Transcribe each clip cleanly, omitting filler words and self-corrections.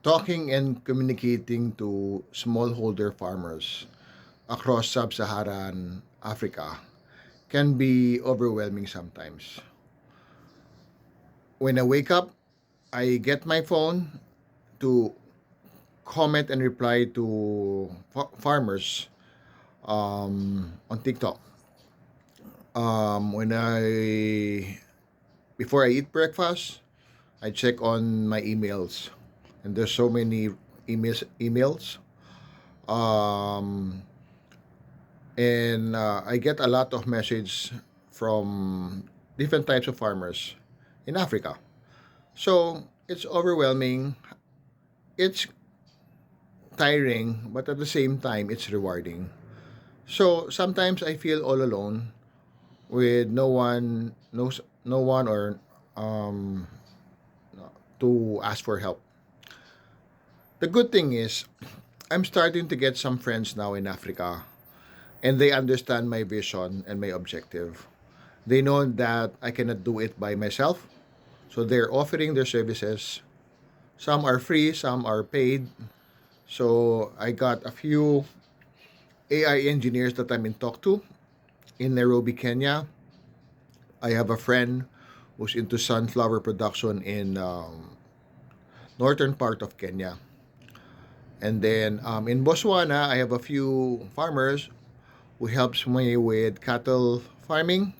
Talking and communicating to smallholder farmers across sub-Saharan Africa can be overwhelming sometimes. When I wake up, I get my phone to comment and reply to farmers on TikTok. When I before I eat breakfast, I check on my emails, and there's so many emails. Um, and I get a lot of message from different types of farmers in Africa. So it's overwhelming. It's tiring, but at the same time, it's rewarding. So sometimes I feel all alone with no one or um, to ask for help. The good thing is, I'm starting to get some friends now in Africa, and they understand my vision and my objective. They know that I cannot do it by myself, so they're offering their services. Some are free, some are paid. So I got a few AI engineers that I'm in talk to in Nairobi, Kenya. I have a friend who's into sunflower production in northern part of Kenya. And then in Botswana, I have a few farmers who helps me with cattle farming.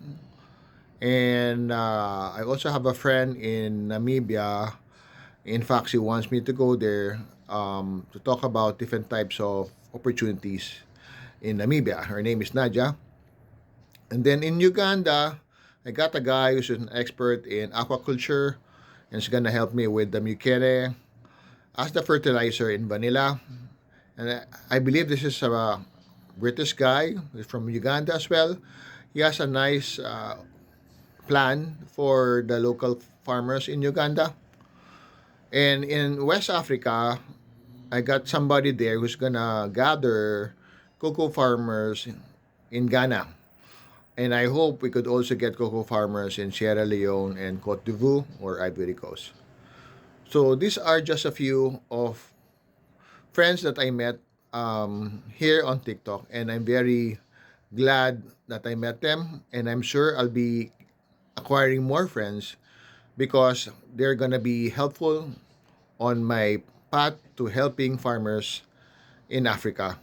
And I also have a friend in Namibia. In fact, she wants me to go there to talk about different types of opportunities in Namibia. Her name is Nadia. And then in Uganda, I got a guy who's an expert in aquaculture and he's gonna help me with the mukere as the fertilizer in vanilla. And I believe this is a British guy from Uganda as well. He has a nice plan for the local farmers in Uganda. And in West Africa, I got somebody there who's gonna gather cocoa farmers in Ghana. And I hope we could also get cocoa farmers in Sierra Leone and Cote d'Ivoire or Ivory Coast. So these are just a few of friends that I met here on TikTok, and I'm very glad that I met them. And I'm sure I'll be acquiring more friends because they're gonna be helpful on my path to helping farmers in Africa.